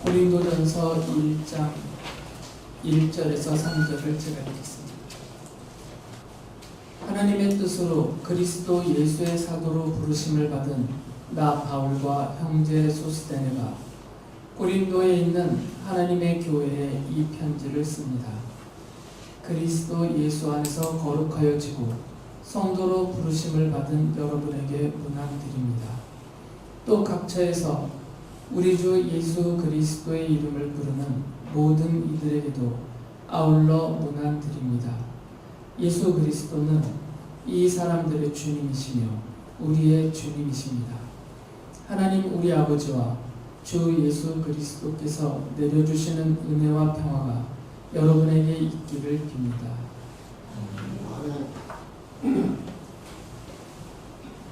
고린도전서 1장 1절에서 3절을 제가 읽겠습니다. 하나님의 뜻으로 그리스도 예수의 사도로 부르심을 받은 나 바울과 형제 소스데네가 고린도에 있는 하나님의 교회에 이 편지를 씁니다. 그리스도 예수 안에서 거룩하여지고 성도로 부르심을 받은 여러분에게 문안드립니다. 또 각처에서 우리 주 예수 그리스도의 이름을 부르는 모든 이들에게도 아울러 문안드립니다. 예수 그리스도는 이 사람들의 주님이시며 우리의 주님이십니다. 하나님 우리 아버지와 주 예수 그리스도께서 내려주시는 은혜와 평화가 여러분에게 있기를 빕니다.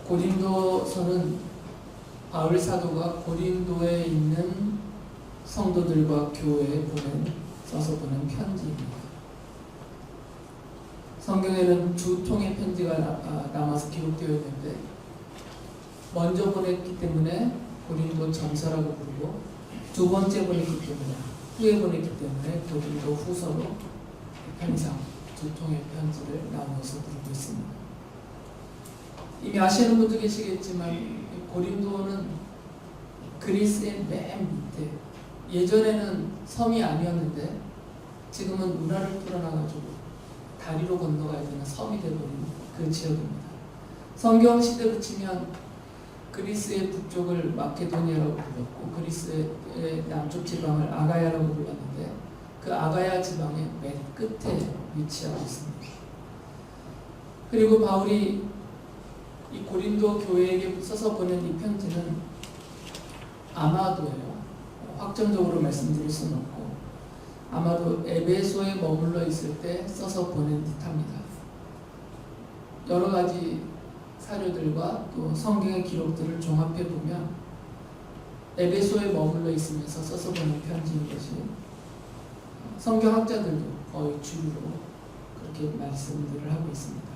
고린도서는 바울 사도가 고린도에 있는 성도들과 교회에 써서 보낸 편지입니다. 성경에는 두 통의 편지가 남아서 기록되어 있는데 먼저 보냈기 때문에 고린도 전서라고 부르고 두 번째 보냈기 때문에 후에 보냈기 때문에 고린도 후서로 편상 두 통의 편지를 나누어서 부르고 있습니다. 이미 아시는 분도 계시겠지만 고린도는 그리스의 맨 밑에, 예전에는 섬이 아니었는데 지금은 운하를 뚫어놔가지고 다리로 건너가야 되는 섬이 되어버린 그 지역입니다. 성경 시대로 치면 그리스의 북쪽을 마케도니아라고 불렀고 그리스의 남쪽 지방을 아가야라고 불렀는데 그 아가야 지방의 맨 끝에 위치하고 있습니다. 그리고 바울이 이 고린도 교회에게 써서 보낸 이 편지는 아마도예요. 확정적으로 말씀드릴 수는 없고 아마도 에베소에 머물러 있을 때 써서 보낸 듯합니다. 여러 가지 사료들과 또 성경의 기록들을 종합해 보면 에베소에 머물러 있으면서 써서 보낸 편지인 것이 성경학자들도 거의 주류로 그렇게 말씀들을 하고 있습니다.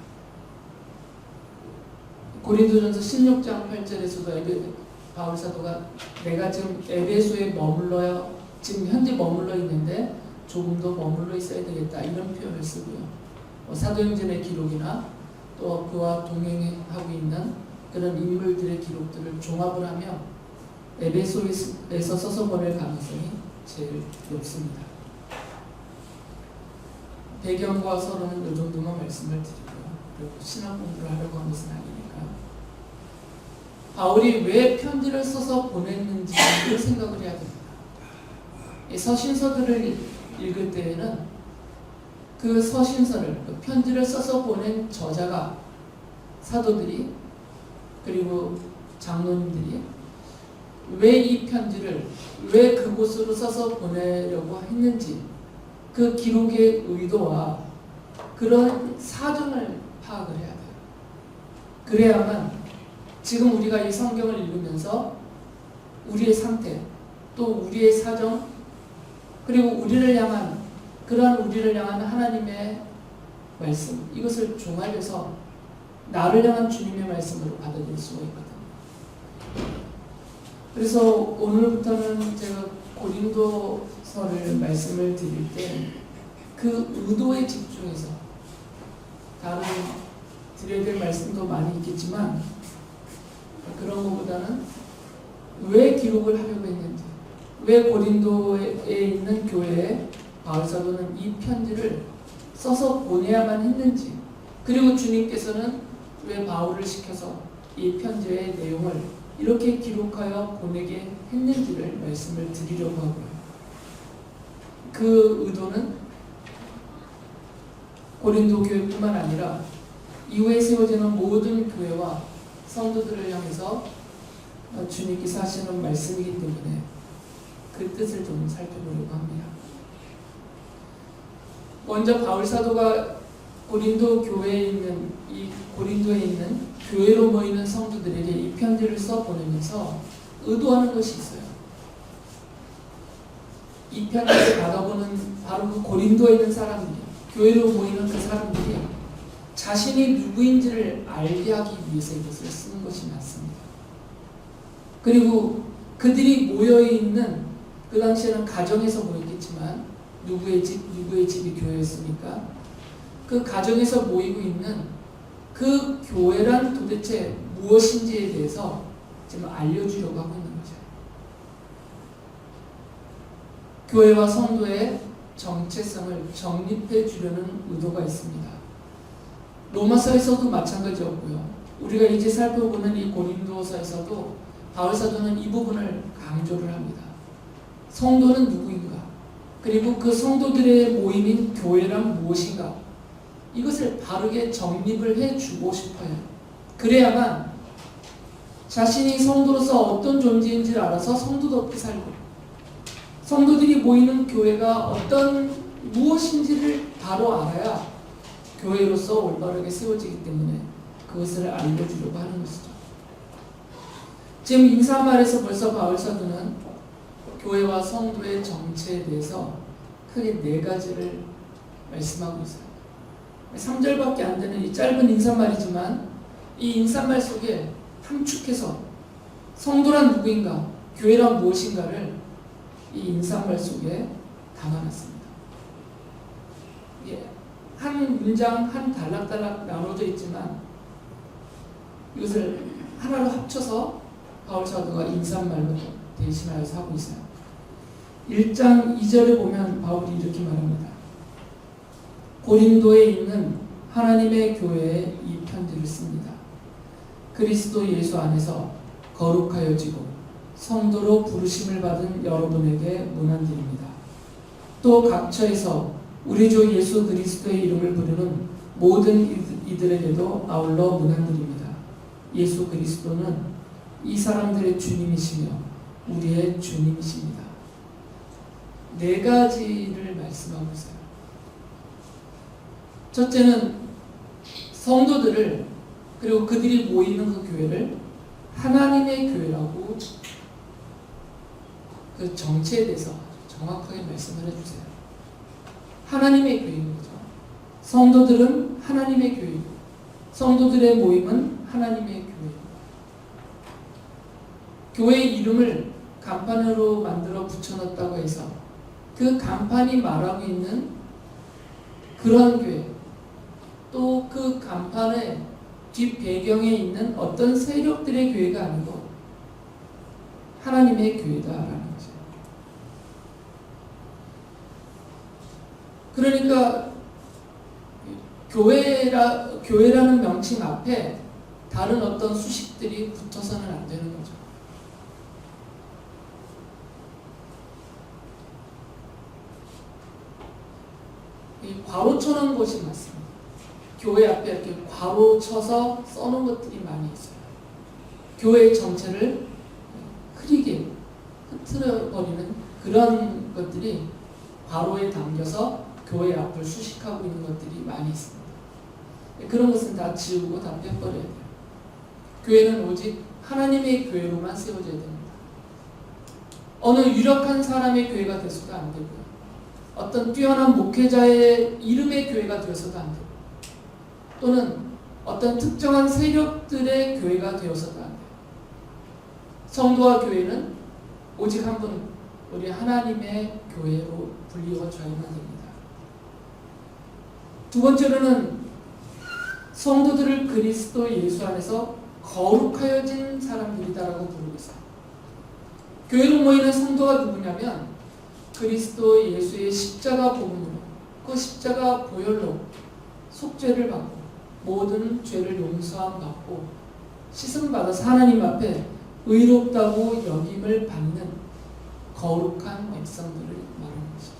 고린도전서 16장 8절에서도 바울 사도가 내가 지금 에베소에 지금 현재 머물러 있는데 조금 더 머물러 있어야 되겠다 이런 표현을 쓰고요. 사도행전의 기록이나 또 그와 동행하고 있는 그런 인물들의 기록들을 종합을 하면 에베소에서 써서 보낼 가능성이 제일 높습니다. 배경과 서론은 이 정도만 말씀을 드리고요. 그리고 신학 공부를 하려고 하는 것은 아니니까 바울이 왜 편지를 써서 보냈는지를 생각을 해야 됩니다. 이 서신서들을 읽을 때에는 그 서신서를, 그 편지를 써서 보낸 저자가 사도들이 그리고 장로님들이 왜 이 편지를 왜 그곳으로 써서 보내려고 했는지 그 기록의 의도와 그런 사정을 파악을 해야 돼요. 그래야만 지금 우리가 이 성경을 읽으면서 우리의 상태 또 우리의 사정 그리고 우리를 향한 하나님의 말씀 이것을 종합해서 나를 향한 주님의 말씀으로 받아들일 수가 있거든요. 그래서 오늘부터는 제가 고린도서를 말씀을 드릴 때 그 의도에 집중해서 다른 드려야 될 말씀도 많이 있겠지만 그런 것보다는 왜 기록을 하려고 했는지 왜 고린도에 있는 교회에 바울 사도는 이 편지를 써서 보내야만 했는지 그리고 주님께서는 왜 바울을 시켜서 이 편지의 내용을 이렇게 기록하여 보내게 했는지를 말씀을 드리려고 하고요. 그 의도는 고린도 교회뿐만 아니라 이후에 세워지는 모든 교회와 성도들을 향해서 주님께서 하시는 말씀이기 때문에 그 뜻을 좀 살펴보려고 합니다. 먼저 바울 사도가 고린도에 있는 교회로 모이는 성도들에게 이 편지를 써 보내면서 의도하는 것이 있어요. 이 편지를 받아보는 바로 그 고린도에 있는 사람들이 교회로 모이는 그 사람들이 자신이 누구인지를 알게 하기 위해서 이것을 쓰는 것이 맞습니다. 그리고 그들이 모여있는 그 당시에는 가정에서 모였겠지만 누구의 집이 교회였으니까 그 가정에서 모이고 있는 그 교회란 도대체 무엇인지에 대해서 지금 알려주려고 하고 있는 거죠. 교회와 성도의 정체성을 정립해 주려는 의도가 있습니다. 로마서에서도 마찬가지였고요. 우리가 이제 살펴보는 이 고린도서에서도 바울 사도는 이 부분을 강조를 합니다. 성도는 누구인가? 그리고 그 성도들의 모임인 교회란 무엇인가? 이것을 바르게 정립을 해주고 싶어요. 그래야만 자신이 성도로서 어떤 존재인지를 알아서 성도답게 살고 성도들이 모이는 교회가 무엇인지를 바로 알아야 교회로서 올바르게 세워지기 때문에 그것을 알려주려고 하는 것이죠. 지금 인사말에서 벌써 바울 사도는 교회와 성도의 정체에 대해서 크게 4가지를 말씀하고 있어요. 3절밖에 안 되는 이 짧은 인사말이지만 이 인사말 속에 함축해서 성도란 누구인가, 교회란 무엇인가를 이 인사말 속에 담아놨습니다. 한 문장, 한 단락단락 나눠져 있지만 이것을 하나로 합쳐서 바울 사도가 인사말로 대신하여서 하고 있어요. 1장 2절에 보면 바울이 이렇게 말합니다. 고린도에 있는 하나님의 교회에 이 편지를 씁니다. 그리스도 예수 안에서 거룩하여지고 성도로 부르심을 받은 여러분에게 문안드립니다. 또 각처에서 우리 주 예수 그리스도의 이름을 부르는 모든 이들에게도 아울러 문안드립니다. 예수 그리스도는 이 사람들의 주님이시며 우리의 주님이십니다. 4가지를 말씀하고 있어요. 첫째는 성도들을, 그리고 그들이 모이는 그 교회를 하나님의 교회라고 그 정체에 대해서 정확하게 말씀을 해주세요. 하나님의 교회인 거죠. 성도들은 하나님의 교회이고 성도들의 모임은 하나님의 교회입니다. 교회의 이름을 간판으로 만들어 붙여놨다고 해서 그 간판이 말하고 있는 그런 교회, 또 그 간판의 뒷배경에 있는 어떤 세력들의 교회가 아니고 하나님의 교회다라는 거죠. 그러니까 교회라는 명칭 앞에 다른 어떤 수식들이 붙어서는 안 되는 거죠. 괄호 쳐놓은 곳이 맞습니다. 교회 앞에 이렇게 괄호 쳐서 써놓은 것들이 많이 있어요. 교회의 정체를 흐리게 흐트러버리는 그런 것들이 괄호에 담겨서 교회 앞을 수식하고 있는 것들이 많이 있습니다. 그런 것은 다 지우고 다 빼버려야 돼요. 교회는 오직 하나님의 교회로만 세워져야 됩니다. 어느 유력한 사람의 교회가 되어서도 안 되고요. 어떤 뛰어난 목회자의 이름의 교회가 되어서도 안 되고, 또는 어떤 특정한 세력들의 교회가 되어서도 안 돼요. 성도와 교회는 오직 한 분, 우리 하나님의 교회로 불리워져야만 됩니다. 2번째로는 성도들을 그리스도 예수 안에서 거룩하여진 사람들이다라고 부르고 있어요. 교회로 모이는 성도가 누구냐면 그리스도 예수의 십자가 복음으로, 그 십자가 보혈로 속죄를 받고 모든 죄를 용서함 받고 씻음 받아서 하나님 앞에 의롭다고 여김을 받는 거룩한 백성들을 말하는 것이죠.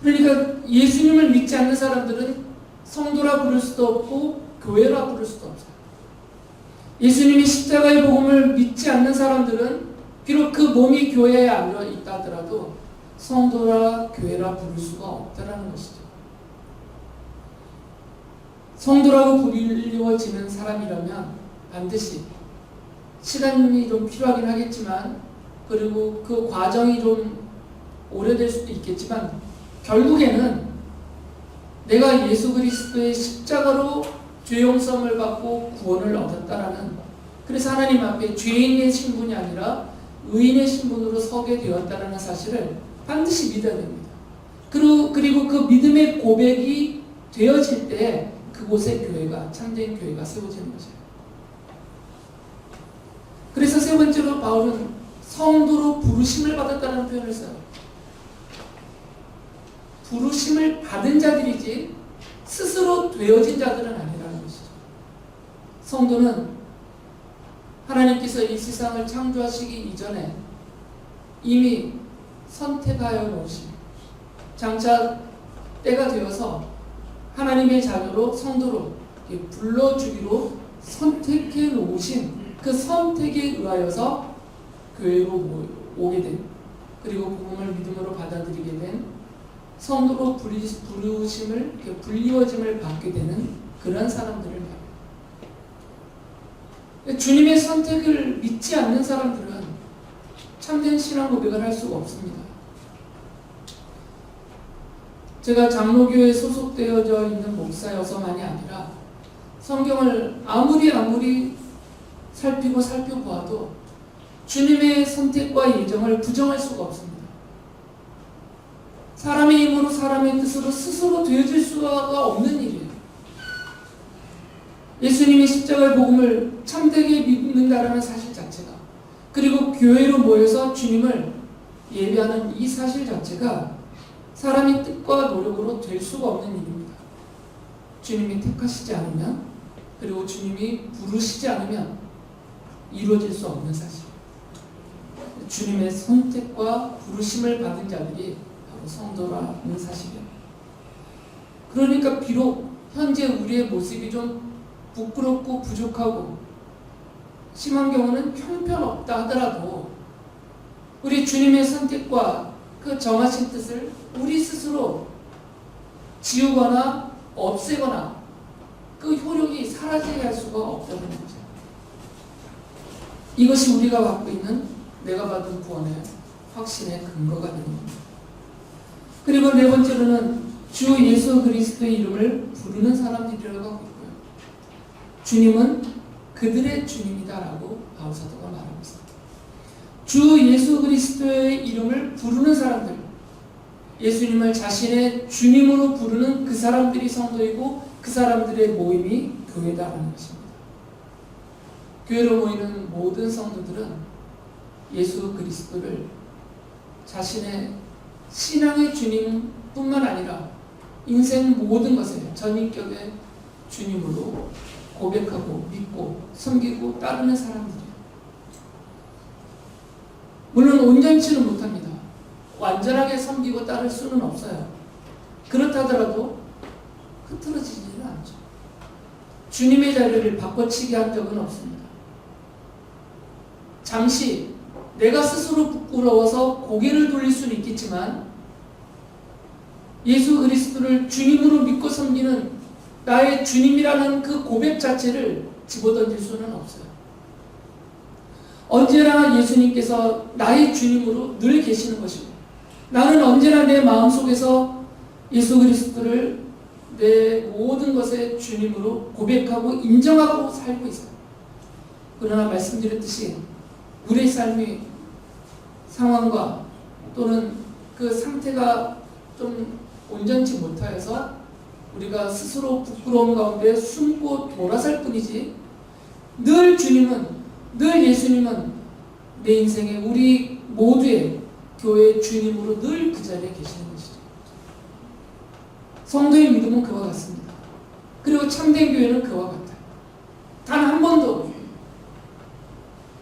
그러니까 예수님을 믿지 않는 사람들은 성도라 부를 수도 없고 교회라 부를 수도 없어요. 예수님이 십자가의 복음을 믿지 않는 사람들은 비록 그 몸이 교회에 앉아 있다 하더라도 성도라 교회라 부를 수가 없다라는 것이죠. 성도라고 불리워지는 사람이라면 반드시 시간이 좀 필요하긴 하겠지만, 그리고 그 과정이 좀 오래될 수도 있겠지만, 결국에는 내가 예수 그리스도의 십자가로 죄 용서를 받고 구원을 얻었다라는, 그래서 하나님 앞에 죄인의 신분이 아니라 의인의 신분으로 서게 되었다는 사실을 반드시 믿어야 됩니다. 그리고 그 믿음의 고백이 되어질 때 그곳에 교회가, 참된 교회가 세워지는 거죠. 그래서 세 번째로 바울은 성도로 부르심을 받았다는 표현을 써요. 부르심을 받은 자들이지 스스로 되어진 자들은 아니라는 것이죠. 성도는 하나님께서 이 세상을 창조하시기 이전에 이미 선택하여 놓으신, 장차 때가 되어서 하나님의 자녀로 성도로 불러주기로 선택해 놓으신 그 선택에 의하여서 교회로 오게 된, 그리고 복음을 믿음으로 받아들이게 된, 성도로 부르심을, 불리워짐을 받게 되는 그런 사람들을 말합니다. 주님의 선택을 믿지 않는 사람들은 참된 신앙 고백을 할 수가 없습니다. 제가 장로교에 소속되어져 있는 목사여서만이 아니라 성경을 아무리 살펴보아도 주님의 선택과 예정을 부정할 수가 없습니다. 사람의 힘으로 사람의 뜻으로 스스로 되어질 수가 없는 일이에요. 예수님이 십자가의 복음을 참되게 믿는다라는 사실 자체가, 그리고 교회로 모여서 주님을 예배하는 이 사실 자체가 사람의 뜻과 노력으로 될 수가 없는 일입니다. 주님이 택하시지 않으면, 그리고 주님이 부르시지 않으면 이루어질 수 없는 사실. 주님의 선택과 부르심을 받은 자들이 바로 성도라는 사실이에요. 그러니까 비록 현재 우리의 모습이 좀 부끄럽고 부족하고 심한 경우는 형편없다 하더라도 우리 주님의 선택과 그 정하신 뜻을 우리 스스로 지우거나 없애거나 그 효력이 사라지게 할 수가 없다는 거죠. 이것이 우리가 갖고 있는, 내가 받은 구원의 확신의 근거가 되는 겁니다. 그리고 네 번째로는 주 예수 그리스도의 이름을 부르는 사람들이라고 하고 있고요. 주님은 그들의 주님이다라고 바울 사도가 말하고 있습니다. 주 예수 그리스도의 이름을 부르는 사람들, 예수님을 자신의 주님으로 부르는 그 사람들이 성도이고 그 사람들의 모임이 교회다라는 것입니다. 교회로 모이는 모든 성도들은 예수 그리스도를 자신의 신앙의 주님뿐만 아니라 인생 모든 것에 전인격의 주님으로 고백하고 믿고 섬기고 따르는 사람들이에요. 물론 온전치는 못합니다. 완전하게 섬기고 따를 수는 없어요. 그렇다 하더라도 흐트러지지는 않죠. 주님의 자리를 바꿔치기 한 적은 없습니다. 잠시 내가 스스로 부끄러워서 고개를 돌릴 수는 있겠지만 예수 그리스도를 주님으로 믿고 섬기는 나의 주님이라는 그 고백 자체를 집어던질 수는 없어요. 언제나 예수님께서 나의 주님으로 늘 계시는 것이고, 나는 언제나 내 마음속에서 예수 그리스도를 내 모든 것의 주님으로 고백하고 인정하고 살고 있어요. 그러나 말씀드렸듯이 우리의 삶의 상황과 또는 그 상태가 좀 온전치 못하여서 우리가 스스로 부끄러움 가운데 숨고 돌아설 뿐이지, 늘 주님은, 늘 예수님은 내 인생에 우리 모두의 교회의 주님으로 늘 그 자리에 계시는 것이죠. 성도의 믿음은 그와 같습니다. 그리고 참된 교회는 그와 같아요. 단 한 번도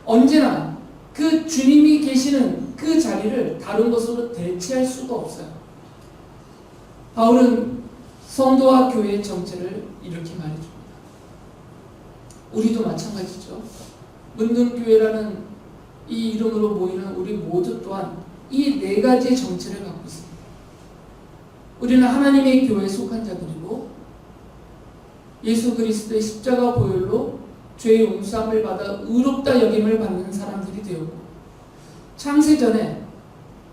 언제나 그 주님이 계시는 그 자리를 다른 것으로 대체할 수가 없어요. 바울은 성도와 교회의 정체를 이렇게 말해줍니다. 우리도 마찬가지죠. 문등교회라는 이 이름으로 모이는 우리 모두 또한 이 네 가지의 정체를 갖고 있습니다. 우리는 하나님의 교회에 속한 자들이고, 예수 그리스도의 십자가 보혈로 죄의 용서함을 받아 의롭다 여김을 받는 사람들이 되었고, 창세전에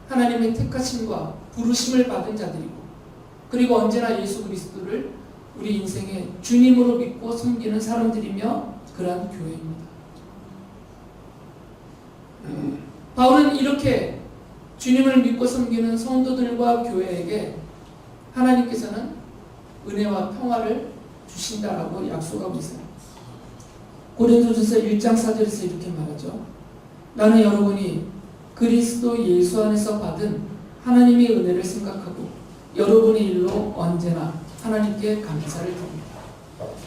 하나님의 택하심과 부르심을 받은 자들이고, 그리고 언제나 예수 그리스도를 우리 인생의 주님으로 믿고 섬기는 사람들이며 그러한 교회입니다. 바울은 이렇게 주님을 믿고 섬기는 성도들과 교회에게 하나님께서는 은혜와 평화를 주신다라고 약속하고 있어요. 고린도전서 1장 4절에서 이렇게 말하죠. 나는 여러분이 그리스도 예수 안에서 받은 하나님의 은혜를 생각하고 여러분의 일로 언제나 하나님께 감사를 드립니다.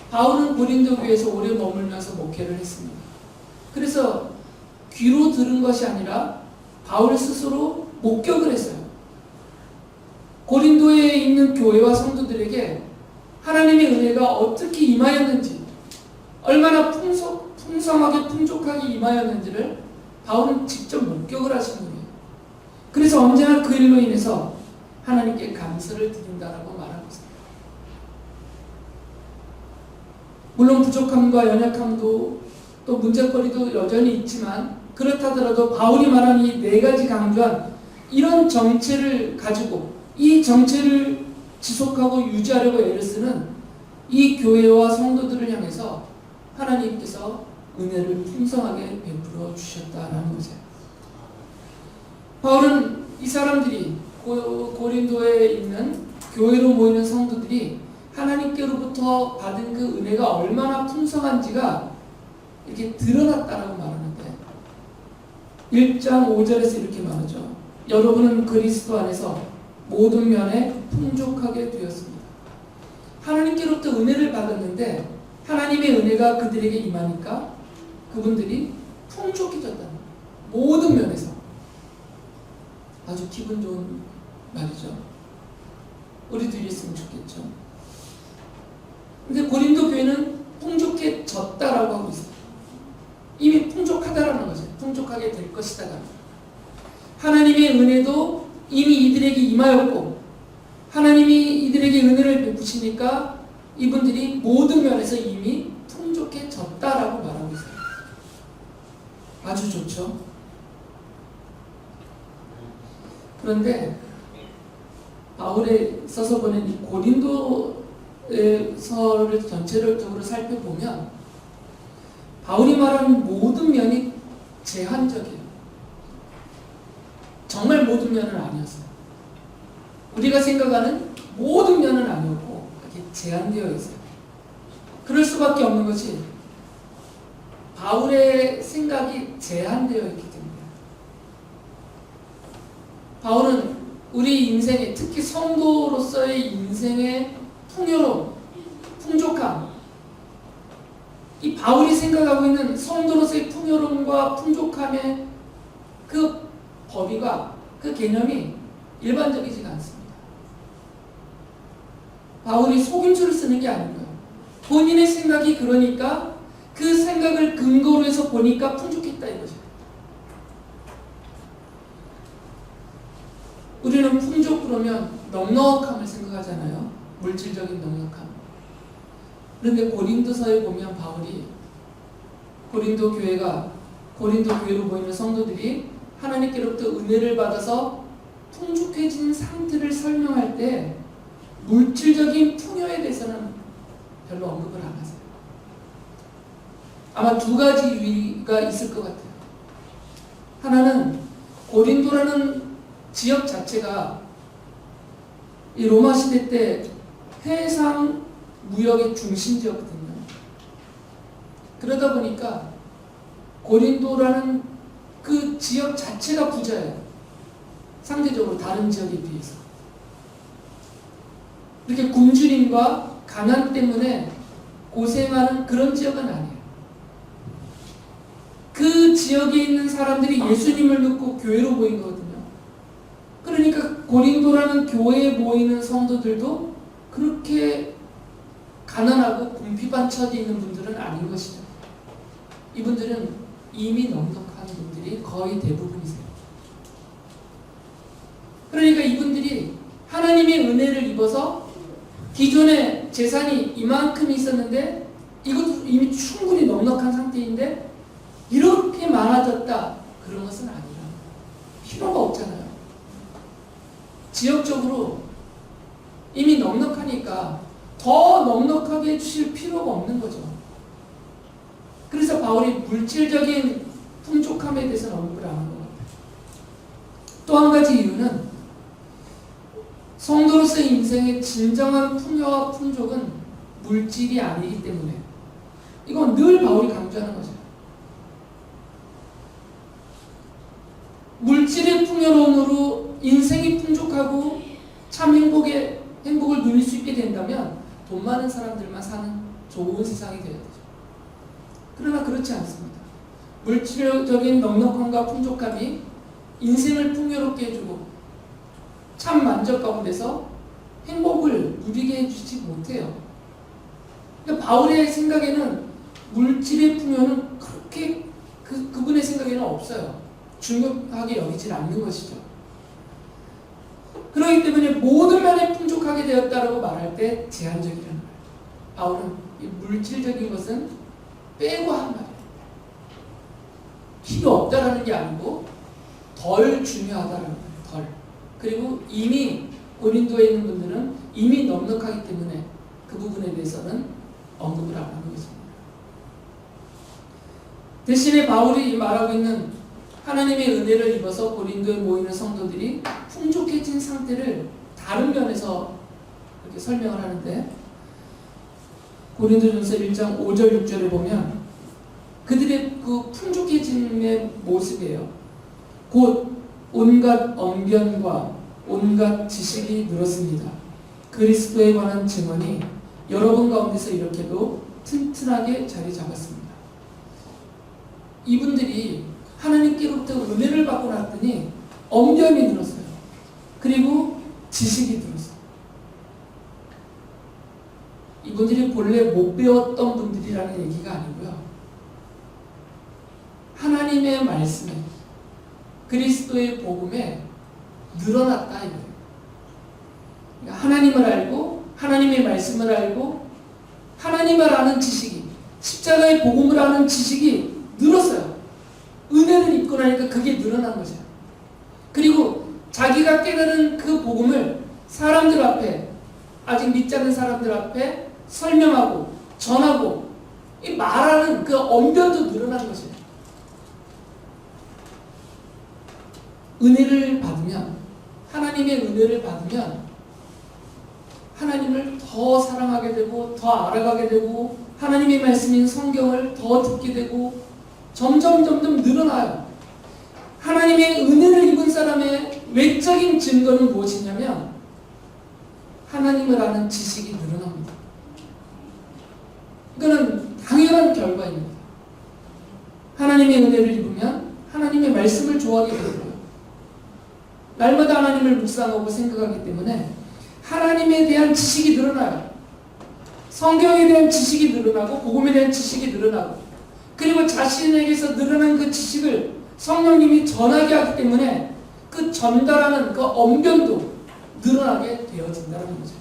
바울은 고린도 교회에서 오래 머물면서 목회를 했습니다. 그래서 귀로 들은 것이 아니라 바울 스스로 목격을 했어요. 고린도에 있는 교회와 성도들에게 하나님의 은혜가 어떻게 임하였는지, 얼마나 풍성하게 풍족하게 임하였는지를 바울은 직접 목격을 하신 거예요. 그래서 언제나 그 일로 인해서 하나님께 감사를 드린다라고 말하고 있습니다. 물론 부족함과 연약함도 또 문제거리도 여전히 있지만, 그렇다더라도 바울이 말한 이 네 가지 강조한 이런 정체를 가지고 이 정체를 지속하고 유지하려고 애를 쓰는 이 교회와 성도들을 향해서 하나님께서 은혜를 풍성하게 베풀어 주셨다라는 거죠. 바울은 이 사람들이 고린도에 있는 교회로 모이는 성도들이 하나님께로부터 받은 그 은혜가 얼마나 풍성한지가 이렇게 드러났다라고 말하는데 1장 5절에서 이렇게 말하죠. 여러분은 그리스도 안에서 모든 면에 풍족하게 되었습니다. 하나님께로부터 은혜를 받았는데 하나님의 은혜가 그들에게 임하니까 그분들이 풍족해졌다는 거예요. 모든 면에서. 아주 기분 좋은 말이죠. 우리도 이랬으면 좋겠죠. 근데 고린도 교회는 풍족해졌다라고 하고 있어요. 이미 풍족하다라는 거죠. 풍족하게 될 것이다가. 하나님의 은혜도 이미 이들에게 임하였고 하나님이 이들에게 은혜를 베푸시니까 이분들이 모든 면에서 이미 풍족해졌다라고 말하고 있어요. 아주 좋죠. 그런데 바울에 써서 보낸 이 고린도서를 전체적으로 살펴보면 바울이 말하는 모든 면이 제한적이에요. 정말 모든 면은 아니었어요. 우리가 생각하는 모든 면은 아니었고 이렇게 제한되어 있어요. 그럴 수밖에 없는 것이 바울의 생각이 제한되어 있기 때문에. 바울은 우리 인생에, 특히 성도로서의 인생의 풍요로움, 풍족함, 이 바울이 생각하고 있는 성도로서의 풍요로움과 풍족함의 그 범위가, 그 개념이 일반적이지가 않습니다. 바울이 속임수를 쓰는 게 아닌 거예요. 본인의 생각이 그러니까 그 생각을 근거로 해서 보니까 풍족했다 이거죠. 우리는 풍족 그러면 넉넉함을 생각하잖아요. 물질적인 넉넉함. 그런데 고린도서에 보면 바울이 고린도 교회로 모이는 성도들이 하나님께로부터 은혜를 받아서 풍족해진 상태를 설명할 때 물질적인 풍요에 대해서는 별로 언급을 안 하세요. 아마 두 가지 이유가 있을 것 같아요. 하나는 고린도라는 지역 자체가 이 로마 시대 때 해상 무역의 중심지였거든요. 그러다 보니까 고린도라는 그 지역 자체가 부자예요. 상대적으로 다른 지역에 비해서. 이렇게 굶주림과 가난 때문에 고생하는 그런 지역은 아니에요. 그 지역에 있는 사람들이 예수님을 믿고 교회로 모인 거거든요. 그러니까 고린도라는 교회에 모이는 성도들도 그렇게 가난하고 궁핍한 처지에 있는 분들은 아닌 것이죠. 이분들은 이미 넉넉한 분들이 거의 대부분이세요. 그러니까 이분들이 하나님의 은혜를 입어서 기존에 재산이 이만큼 있었는데 이것도 이미 충분히 넉넉한 상태인데 이렇게 많아졌다, 그런 것은 아니라 필요가 없잖아요. 지역적으로 이미 넉넉하니까 더 넉넉하게 해주실 필요가 없는 거죠. 그래서 바울이 물질적인 풍족함에 대해서는 언급을 안 한 것 같아요. 가지 이유는 성도로서의 인생의 진정한 풍요와 풍족은 물질이 아니기 때문에, 이건 늘 바울이 강조하는 거죠. 물질의 풍요로움으로 인생이 풍족하고 참 행복을 누릴 수 있게 된다면 돈 많은 사람들만 사는 좋은 세상이 되어야 되죠. 그러나 그렇지 않습니다. 물질적인 넉넉함과 풍족함이 인생을 풍요롭게 해주고 참 만족 가운데서 행복을 누리게 해주지 못해요. 그러니까 바울의 생각에는 물질의 풍요는 그렇게 그분의 생각에는 없어요. 중요하게 여기질 않는 것이죠. 그렇기 때문에 모든 면에 풍족하게 되었다라고 말할 때 제한적이라는 거예요. 바울은 이 물질적인 것은 빼고 한 말이에요. 필요 없다라는 게 아니고 덜 중요하다라는 거예요. 덜. 그리고 이미 고린도에 있는 분들은 이미 넉넉하기 때문에 그 부분에 대해서는 언급을 안 하는 것입니다. 대신에 바울이 말하고 있는 하나님의 은혜를 입어서 고린도에 모이는 성도들이 풍족해진 상태를 다른 면에서 이렇게 설명을 하는데, 고린도전서 1장 5절 6절에 보면 그들의 그 풍족해짐의 모습이에요. 곧 온갖 언변과 온갖 지식이 늘었습니다. 그리스도에 관한 증언이 여러분 가운데서 이렇게도 튼튼하게 자리 잡았습니다. 이분들이 하나님께로부터 은혜를 받고 났더니 언변이 늘었어요. 그리고 지식이 늘었어요. 이분들이 본래 못 배웠던 분들이라는 얘기가 아니고요. 하나님의 말씀에, 그리스도의 복음에 늘어났다 이거예요. 그러니까 하나님을 알고 하나님의 말씀을 알고 하나님을 아는 지식이, 십자가의 복음을 아는 지식이 늘었어요. 은혜를 입고 나니까 그게 늘어난 거죠. 그리고 자기가 깨달은 그 복음을 사람들 앞에, 아직 믿지 않는 사람들 앞에 설명하고 전하고 이 말하는 그 언변도 늘어난 거죠. 은혜를 받으면, 하나님의 은혜를 받으면 하나님을 더 사랑하게 되고 더 알아가게 되고 하나님의 말씀인 성경을 더 듣게 되고 점점 늘어나요. 하나님의 은혜를 입은 사람의 외적인 증거는 무엇이냐면 하나님을 아는 지식이 늘어납니다. 이거는 당연한 결과입니다. 하나님의 은혜를 입으면 하나님의 말씀을 좋아하게 되고요. 날마다 하나님을 묵상하고 생각하기 때문에 하나님에 대한 지식이 늘어나요. 성경에 대한 지식이 늘어나고 복음에 대한 지식이 늘어나고, 그리고 자신에게서 늘어난 그 지식을 성령님이 전하게 하기 때문에 그 전달하는 그 언변도 늘어나게 되어진다는 거죠.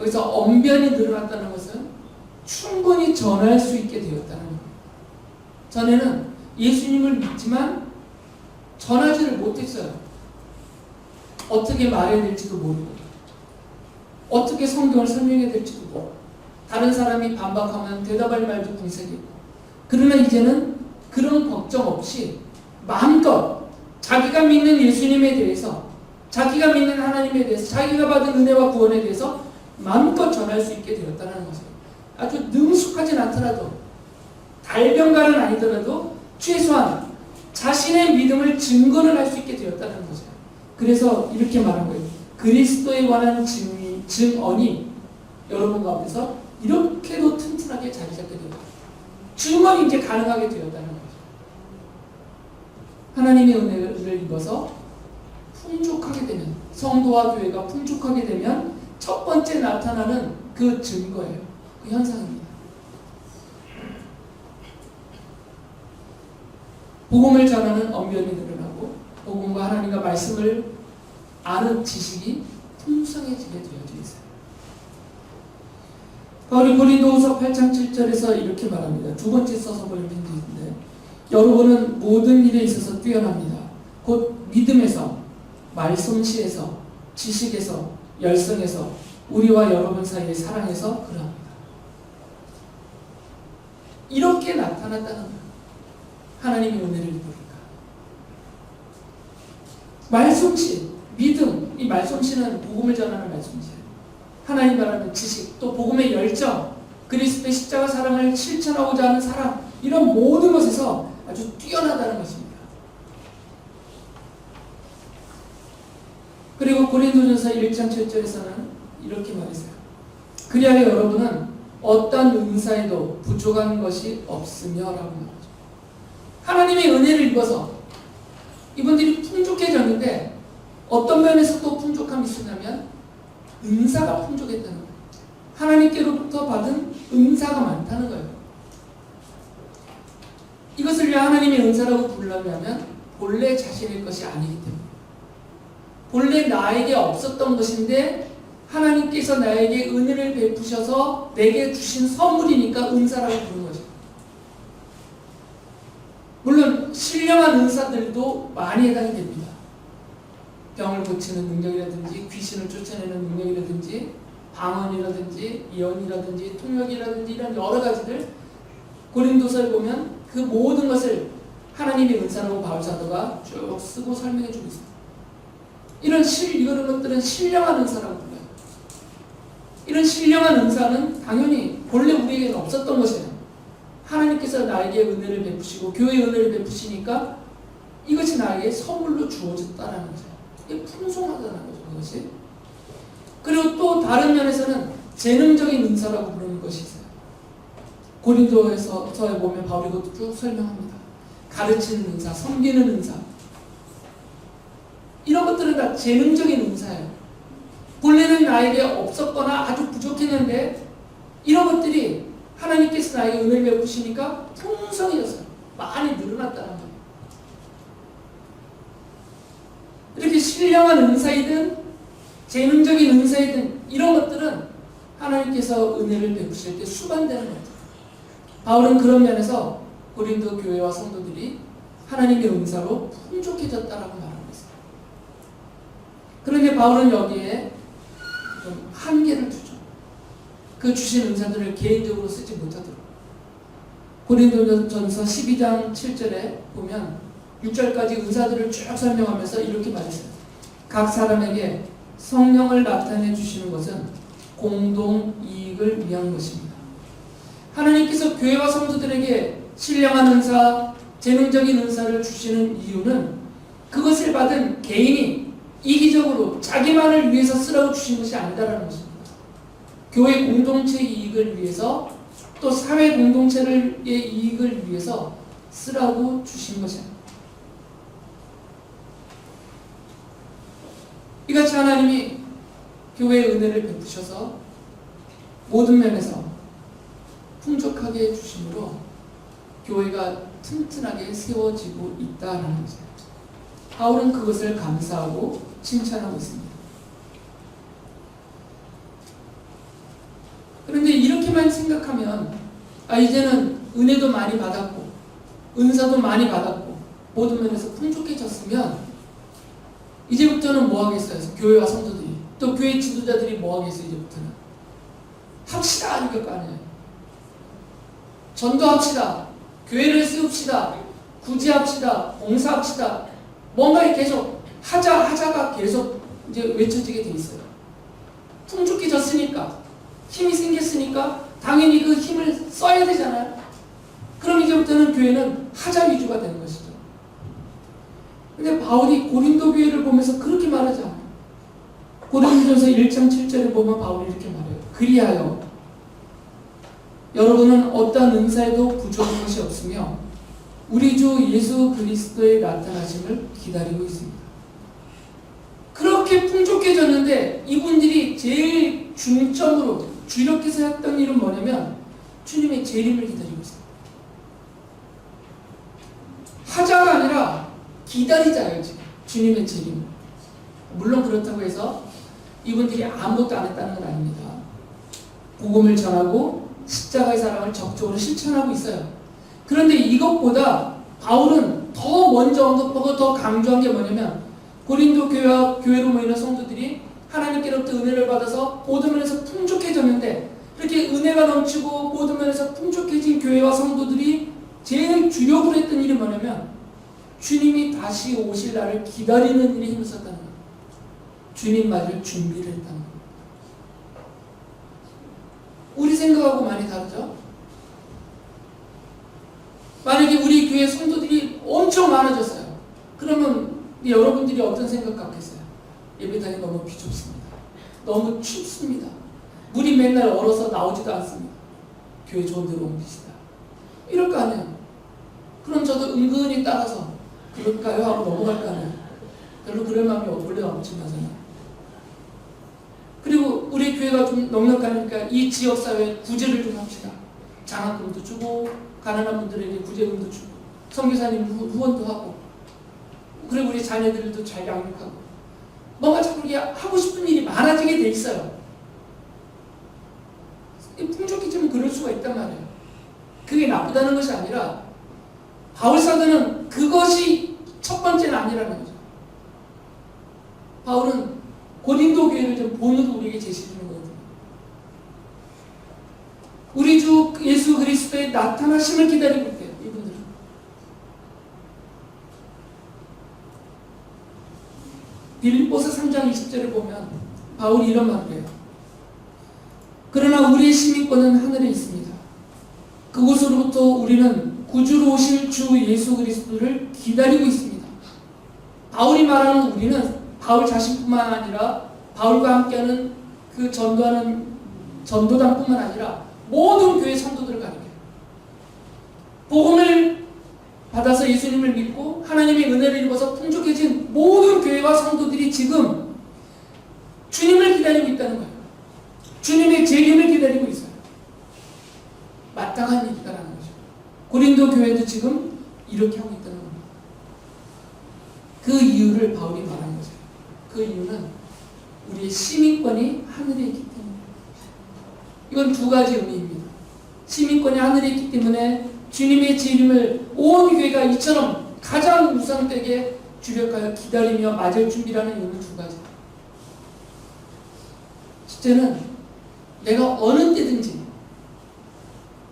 여기서 언변이 늘어났다는 것은 충분히 전할 수 있게 되었다는 거예요. 전에는 예수님을 믿지만 전하지를 못했어요. 어떻게 말해야 될지도 모르고, 어떻게 성경을 설명해야 될지도 모르고, 다른 사람이 반박하면 대답할 말도 궁색이고, 그러나 이제는 그런 걱정 없이 마음껏 자기가 믿는 예수님에 대해서, 자기가 믿는 하나님에 대해서, 자기가 받은 은혜와 구원에 대해서 마음껏 전할 수 있게 되었다는 것이에요. 아주 능숙하진 않더라도, 달변가는 아니더라도 최소한 자신의 믿음을 증거를 할 수 있게 되었다는 거죠. 그래서 이렇게 말한 거예요. 그리스도에 관한 증언이 여러분 가운데서 이렇게도 튼튼하게 자리 잡게 되고, 증언이 이제 가능하게 되었다는 거죠. 하나님의 은혜를 입어서 풍족하게 되면, 성도와 교회가 풍족하게 되면 첫 번째 나타나는 그 증거예요. 그 현상입니다. 복음을 전하는 언변이 늘어나고 복음과 하나님과 말씀을 아는 지식이 풍성해지게 되어져 있어요. 바울이 고린도후서 8장 7절에서 이렇게 말합니다. 두 번째 써서 보낸 편지인데, 여러분은 모든 일에 있어서 뛰어납니다. 곧 믿음에서, 말솜씨에서, 지식에서, 열성에서, 우리와 여러분 사이의 사랑에서 그러합니다. 이렇게 나타났다는 거예요. 하나님의 은혜를 입으니까. 말솜씨, 믿음, 이 말솜씨는 복음을 전하는 말솜씨예요. 하나님 바라는 지식, 또 복음의 열정, 그리스도의 십자가 사랑을 실천하고자 하는 사랑, 이런 모든 것에서 아주 뛰어나다는 것입니다. 그리고 고린도전서 1장 7절에서는 이렇게 말했어요. 그리하여 여러분은 어떤 은사에도 부족한 것이 없으며 라고 말하죠. 하나님의 은혜를 입어서 이분들이 풍족해졌는데 어떤 면에서 또 풍족함이 있었냐면 은사가 풍족했다는 거예요. 하나님께로부터 받은 은사가 많다는 거예요. 이것을 왜 하나님의 은사라고 부르려면 본래 자신의 것이 아니기 때문에, 본래 나에게 없었던 것인데 하나님께서 나에게 은혜를 베푸셔서 내게 주신 선물이니까 은사라고 부르는 거죠. 물론 신령한 은사들도 많이 해당이 됩니다. 병을 고치는 능력이라든지 귀신을 쫓아내는 능력이라든지 방언이라든지 예언이라든지 통역이라든지 이런 여러 가지들, 고린도서를 보면 그 모든 것을 하나님의 은사라고 바울 사도가 쭉 쓰고 설명해 주고 있습니다. 이런 것들은 신령한 은사라고 불러요. 이런 신령한 은사는 당연히 본래 우리에게는 없었던 것이에요. 하나님께서 나에게 은혜를 베푸시고 교회에 은혜를 베푸시니까 이것이 나에게 선물로 주어졌다라는 거죠. 이게 풍성하다는 거죠, 그것이. 그리고 또 다른 면에서는 재능적인 은사라고 부르는 것이 있어요. 고린도에서에 보면 바울이 그것도 쭉 설명합니다. 가르치는 은사, 섬기는 은사, 이런 것들은 다 재능적인 은사예요. 본래는 나에게 없었거나 아주 부족했는데 이런 것들이 하나님께서 나에게 은혜를 베푸시니까 풍성해졌어요. 많이 늘어났다는 거예요. 이렇게 신령한 은사이든 재능적인 은사이든 이런 것들은 하나님께서 은혜를 베푸실 때 수반되는 거예요. 바울은 그런 면에서 고린도 교회와 성도들이 하나님의 은사로 풍족해졌다라고 말하고 있어요. 그런데 바울은 여기에 좀 한계를 두죠. 그 주신 은사들을 개인적으로 쓰지 못하도록. 고린도전서 12장 7절에 보면 6절까지 은사들을 쭉 설명하면서 이렇게 말했어요. 각 사람에게 성령을 나타내 주시는 것은 공동 이익을 위한 것입니다. 하나님께서 교회와 성도들에게 신령한 은사, 재능적인 은사를 주시는 이유는 그것을 받은 개인이 이기적으로 자기만을 위해서 쓰라고 주신 것이 아니다라는 것입니다. 교회 공동체 이익을 위해서, 또 사회 공동체의 이익을 위해서 쓰라고 주신 것입니다. 이같이 하나님이 교회의 은혜를 베푸셔서 모든 면에서 풍족하게 해주심으로 교회가 튼튼하게 세워지고 있다는 거죠. 바울은 그것을 감사하고 칭찬하고 있습니다. 그런데 이렇게만 생각하면 이제는 은혜도 많이 받았고 은사도 많이 받았고 모든 면에서 풍족해졌으면 이제부터는 뭐 하겠어요? 교회와 성도들이, 또 교회 지도자들이 뭐 하겠어요? 이제부터는 합시다 이럴 거 아니에요. 전도합시다, 교회를 세웁시다, 구제합시다, 봉사합시다, 뭔가 계속 하자가 계속 이제 외쳐지게 돼 있어요. 풍족해졌으니까, 힘이 생겼으니까 당연히 그 힘을 써야 되잖아요. 그럼 이제부터는 교회는 하자 위주가 되는 것이죠. 근데 바울이 고린도 교회를 보면서 그렇게 말하지 않아요. 고린도전서 1장 7절에 보면 바울이 이렇게 말해요. 그리하여 여러분은 어떠한 은사에도 부족한 것이 없으며 우리 주 예수 그리스도의 나타나심을 기다리고 있습니다. 그렇게 풍족해졌는데 이분들이 제일 중점으로 주력해서 했던 일은 뭐냐면 주님의 재림을 기다리고 있어요. 하자가 아니라 기다리자예요. 지금 주님의 재림. 물론 그렇다고 해서 이분들이 아무것도 안 했다는 건 아닙니다. 복음을 전하고 십자가의 사랑을 적극적으로 실천하고 있어요. 그런데 이것보다 바울은 더 먼저 언급하고 더 강조한 게 뭐냐면 고린도 교회와 교회로 모이는 성도들이 하나님께로부터 은혜를 받아서 모든 면에서 풍족해졌는데 이렇게 은혜가 넘치고 모든 면에서 풍족해진 교회와 성도들이 제일 주력으로 했던 일이 뭐냐면 주님이 다시 오실 날을 기다리는 일에 힘썼다는 거예요. 주님 맞을 준비를 했다는 거예요. 우리 생각하고 많이 다르죠? 만약에 우리 교회 성도들이 엄청 많아졌어요. 그러면 여러분들이 어떤 생각 갖겠어요? 예배당이 너무 비좁습니다. 너무 춥습니다. 물이 맨날 얼어서 나오지도 않습니다. 교회 좋은 데로 옮기시다. 이럴 거 아니에요. 그럼 저도 은근히 따라서 그럴까요? 하고 넘어갈 거 아니에요. 별로 그럴 마음이 원래 없지 않잖아요. 그리고 우리 교회가 좀 넉넉하니까 이 지역사회에 구제를 좀 합시다. 장학금도 주고 가난한 분들에게 구제금도 주고 선교사님 후원도 하고 그리고 우리 자녀들도 잘 양육하고 뭔가 자꾸 이렇게 하고 싶은 일이 많아지게 돼 있어요. 풍족해지면 그럴 수가 있단 말이에요. 그게 나쁘다는 것이 아니라 바울 사도는 그것이 첫 번째는 아니라는 거죠. 바울은 고린도 교회를 좀 본으로 우리에게 제시해주는 거거든요. 우리 주 예수 그리스도의 나타나심을 기다리고 있대요. 이분들은. 빌립보서 3장 20절을 보면 바울이 이런 말을 해요. 그러나 우리의 시민권은 하늘에 있습니다. 그곳으로부터 우리는 구주로 오실 주 예수 그리스도를 기다리고 있습니다. 바울이 말하는 우리는 바울 자신뿐만 아니라 바울과 함께하는 그 전도하는 전도단뿐만 아니라 모든 교회 성도들을 가리켜요. 복음을 받아서 예수님을 믿고 하나님의 은혜를 입어서 풍족해진 모든 교회와 성도들이 지금 주님을 기다리고 있다는 거예요. 주님의 재림을 기다리고 있어요. 마땅한 일이다라는 거죠. 고린도 교회도 지금 이렇게 하고 있다는 겁니다. 그 이유를 바울이 말한 거죠. 그 이유는 우리의 시민권이 하늘에 있기 때문에. 이건 두 가지 의미입니다. 시민권이 하늘에 있기 때문에 주님의 재림을 온 교회가 이처럼 가장 우상되게 주력하여 기다리며 맞을 준비라는 이유는 두 가지. 첫째는 내가 어느 때든지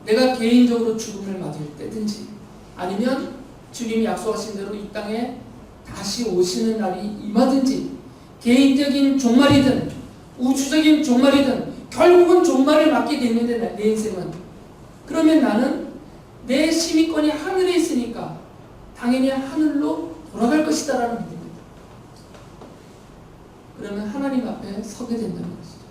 내가 개인적으로 죽음을 맞을 때든지 아니면 주님이 약속하신 대로 이 땅에 다시 오시는 날이 임하든지 개인적인 종말이든 우주적인 종말이든 결국은 종말을 맞게 되는데 내 인생은 그러면 나는 내 시민권이 하늘에 있으니까 당연히 하늘로 돌아갈 것이다 라는 믿음입니다. 그러면 하나님 앞에 서게 된다는 것이죠.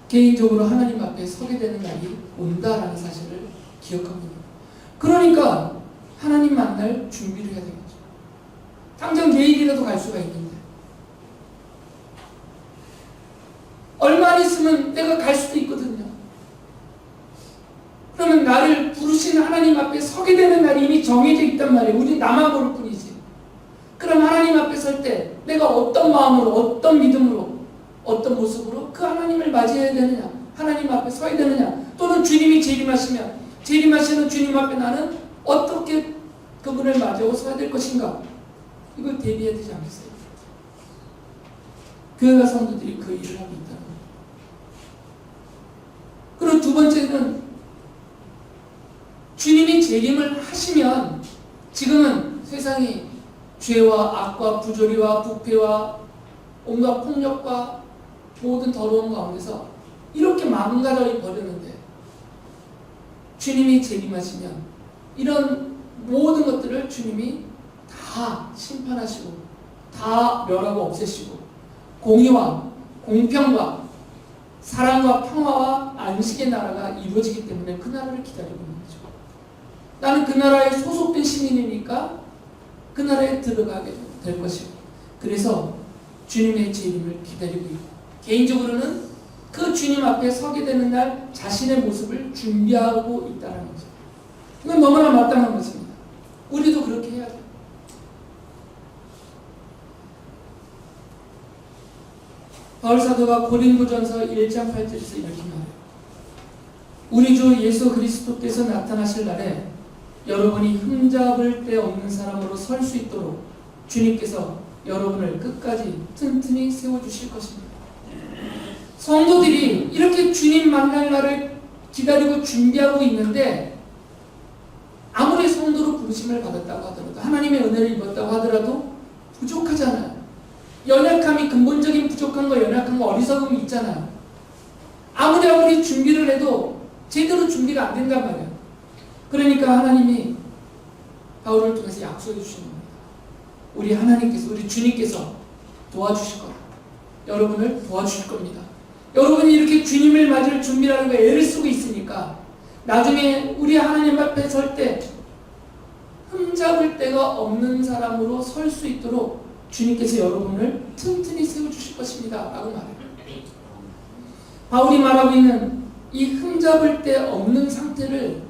개인적으로 하나님 앞에 서게 되는 날이 온다라는 사실을 기억합니다. 그러니까 하나님 만날 준비를 해야 되겠죠. 당장 내일이라도 갈 수가 있는데 얼마 안 있으면 내가 갈 수도 있거든요. 그러면 나를 부르시는 하나님 앞에 서게 되는 날이 이미 정해져 있단 말이에요. 우리 나만 모를 뿐이지. 그럼 하나님 앞에 설 때 내가 어떤 마음으로 어떤 믿음으로 어떤 모습으로 그 하나님을 맞이해야 되느냐, 하나님 앞에 서야 되느냐, 또는 주님이 재림하시면 재림하시는 주님 앞에 나는 어떻게 그분을 맞이하고 서야 될 것인가, 이걸 대비해야 되지 않겠어요? 교회와 성도들이 그 일을 하고 있다는 거예요. 그리고 두 번째는 주님이 재림을 하시면 지금은 세상이 죄와 악과 부조리와 부패와 온갖 폭력과 모든 더러운 가운데서 이렇게 망가져 버렸는데 주님이 재림하시면 이런 모든 것들을 주님이 다 심판하시고 다 멸하고 없애시고 공의와 공평과 사랑과 평화와 안식의 나라가 이루어지기 때문에 그 나라를 기다리고 있는 거죠. 나는 그 나라에 소속된 시민이니까 그 나라에 들어가게 될 것이고, 그래서 주님의 재림을 기다리고 있고, 개인적으로는 그 주님 앞에 서게 되는 날 자신의 모습을 준비하고 있다는 거죠. 이건 너무나 마땅한 것입니다. 우리도 그렇게 해야 돼요. 바울 사도가 고린도전서 1장 8절에서 이렇게 말해요. 우리 주 예수 그리스도께서 나타나실 날에 여러분이 흠잡을 데 없는 사람으로 설 수 있도록 주님께서 여러분을 끝까지 튼튼히 세워주실 것입니다. 성도들이 이렇게 주님 만날 날을 기다리고 준비하고 있는데 아무리 성도로 부르심을 받았다고 하더라도 하나님의 은혜를 입었다고 하더라도 부족하잖아요. 연약함이, 근본적인 부족한 거, 연약한 거, 어리석음이 있잖아요. 아무리 준비를 해도 제대로 준비가 안 된단 말이에요. 그러니까 하나님이 바울을 통해서 약속해 주시는 겁니다. 우리 하나님께서, 우리 주님께서 도와주실 거다. 여러분을 도와주실 겁니다. 여러분이 이렇게 주님을 맞을 준비라는 거에 애를 쓰고 있으니까 나중에 우리 하나님 앞에 설 때 흠잡을 데가 없는 사람으로 설 수 있도록 주님께서 여러분을 튼튼히 세워주실 것입니다 라고 말해요. 바울이 말하고 있는 이 흠잡을 데 없는 상태를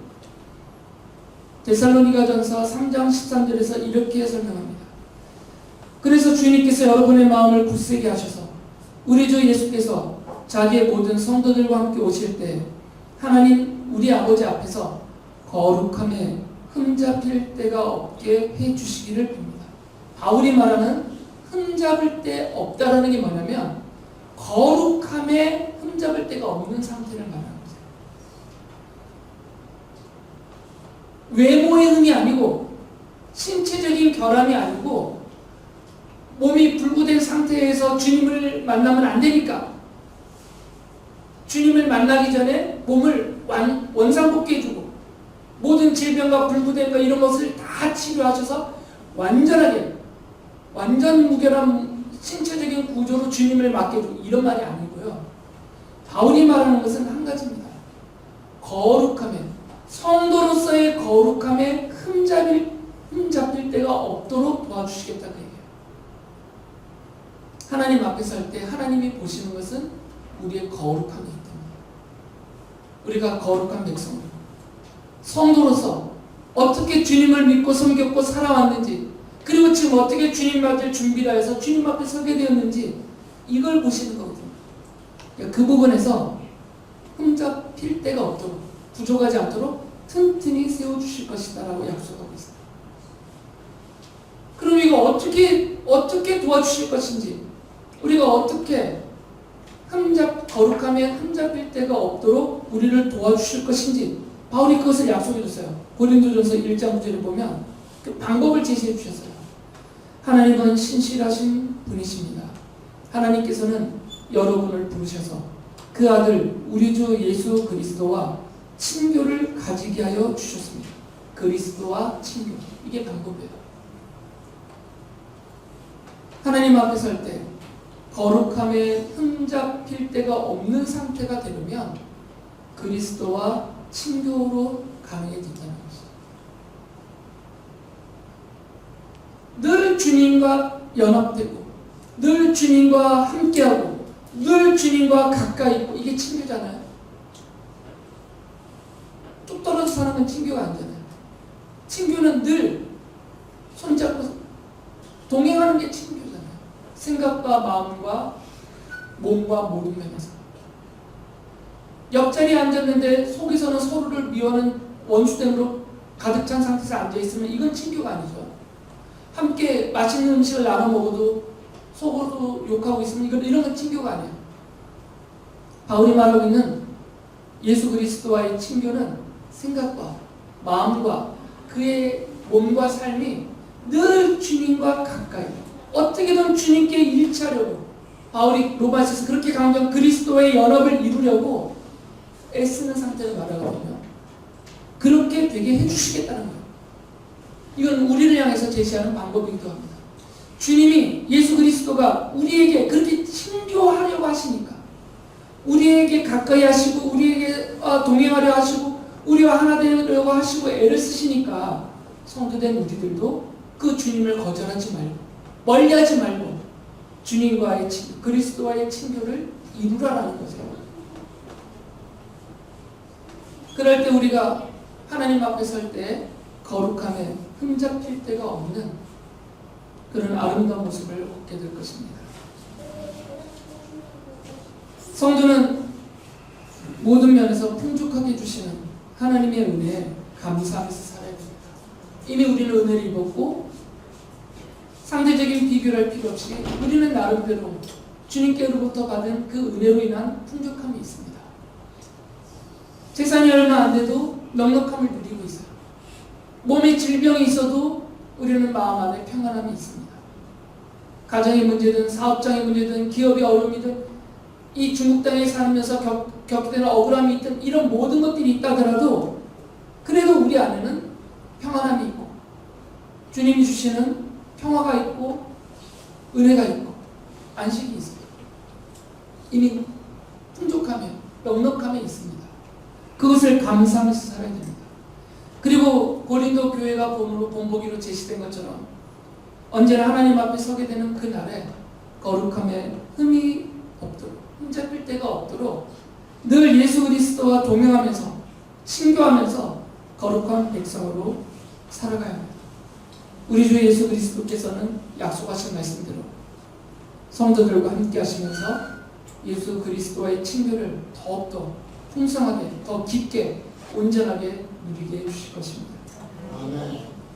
데살로니가전서 3장 13절에서 이렇게 설명합니다. 그래서 주님께서 여러분의 마음을 굳세게 하셔서 우리 주 예수께서 자기의 모든 성도들과 함께 오실 때 하나님 우리 아버지 앞에서 거룩함에 흠잡힐 데가 없게 해주시기를 빕니다. 바울이 말하는 흠잡을 데 없다라는 게 뭐냐면 거룩함에 흠잡을 데가 없는 상태를 말하는 거죠. 외모의 흠이 아니고 신체적인 결함이 아니고 몸이 불구된 상태에서 주님을 만나면 안 되니까 주님을 만나기 전에 몸을 원상복귀해주고 모든 질병과 불구된 것 이런 것을 다 치료하셔서 완전하게 완전 무결한 신체적인 구조로 주님을 맡겨주고 이런 말이 아니고요. 바울이 말하는 것은 한 가지입니다. 거룩함에 성도로서의 거룩함에 흠잡힐 데가 없도록 도와주시겠다는 얘기예요. 하나님 앞에 설 때 하나님이 보시는 것은 우리의 거룩함이기 때문에 우리가 거룩한 백성으로 성도로서 어떻게 주님을 믿고 섬겼고 살아왔는지 그리고 지금 어떻게 주님 맞을 준비를 해서 주님 앞에 서게 되었는지 이걸 보시는 거거든요. 그 부분에서 흠잡힐 데가 없도록 부족하지 않도록 튼튼히 세워주실 것이다 라고 약속하고 있어요. 그럼 이거 어떻게 도와주실 것인지 우리가 어떻게 거룩함에 흠잡힐 데가 없도록 우리를 도와주실 것인지 바울이 그것을 약속해 줬어요. 고린도전서 1장 9절에 보면 그 방법을 제시해 주셨어요. 하나님은 신실하신 분이십니다. 하나님께서는 여러분을 부르셔서 그 아들 우리 주 예수 그리스도와 친교를 가지게 하여 주셨습니다. 그리스도와 친교. 이게 방법이에요. 하나님 앞에 설 때 거룩함에 흠잡힐 데가 없는 상태가 되려면 그리스도와 친교로 가능해진다는 것이죠. 늘 주님과 연합되고 늘 주님과 함께하고 늘 주님과 가까이 있고 이게 친교잖아요. 뚝 떨어져 사는 건 친교가 아니잖아요. 친교는 늘 손잡고 동행하는 게 친교잖아요. 생각과 마음과 몸과 모든 면에서 옆자리에 앉았는데 속에서는 서로를 미워하는 원수됨으로 가득 찬 상태에서 앉아있으면 이건 친교가 아니죠. 함께 맛있는 음식을 나눠 먹어도 속으로도 욕하고 있으면 이런 건 친교가 아니에요. 바울이 말하고 있는 예수 그리스도와의 친교는 생각과 마음과 그의 몸과 삶이 늘 주님과 가까이 어떻게든 주님께 일치하려고 바울이 로마서에서 그렇게 강조한 그리스도의 연합을 이루려고 애쓰는 상태를 말하거든요. 그렇게 되게 해주시겠다는 거예요. 이건 우리를 향해서 제시하는 방법이기도 합니다. 주님이 예수 그리스도가 우리에게 그렇게 친교하려고 하시니까 우리에게 가까이 하시고 우리에게 동행하려 하시고 우리와 하나 되려고 하시고 애를 쓰시니까 성도된 우리들도 그 주님을 거절하지 말고 멀리하지 말고 주님과의 그리스도와의 친교를 이루라라는 거죠. 그럴 때 우리가 하나님 앞에 설 때 거룩함에 흠잡힐 데가 없는 그런 아름다운 모습을 얻게 될 것입니다. 성도는 모든 면에서 풍족하게 주시는 하나님의 은혜에 감사하면서 살아야 됩니다. 이미 우리는 은혜를 입었고 상대적인 비교를 할 필요 없이 우리는 나름대로 주님께로부터 받은 그 은혜로 인한 풍족함이 있습니다. 재산이 얼마 안 돼도 넉넉함을 누리고 있어요. 몸에 질병이 있어도 우리는 마음 안에 평안함이 있습니다. 가정의 문제든 사업장의 문제든 기업의 어려움이든 이 중국 땅에 살면서 겪게 되는 억울함이 있든 이런 모든 것들이 있다 하더라도 그래도 우리 안에는 평안함이 있고 주님이 주시는 평화가 있고 은혜가 있고 안식이 있습니다. 이미 풍족하며 넉넉함이 있습니다. 그것을 감사하면서 살아야 됩니다. 그리고 고린도 교회가 본보기로 제시된 것처럼 언제나 하나님 앞에 서게 되는 그날에 거룩함에 흠이 없도록 흠잡힐 데가 없도록 늘 예수 그리스도와 동행하면서 신교하면서 거룩한 백성으로 살아가야 합니다. 우리 주 예수 그리스도께서는 약속하신 말씀대로 성도들과 함께 하시면서 예수 그리스도와의 친교를 더욱더 풍성하게 더 깊게 온전하게 누리게 해주실 것입니다. 아멘.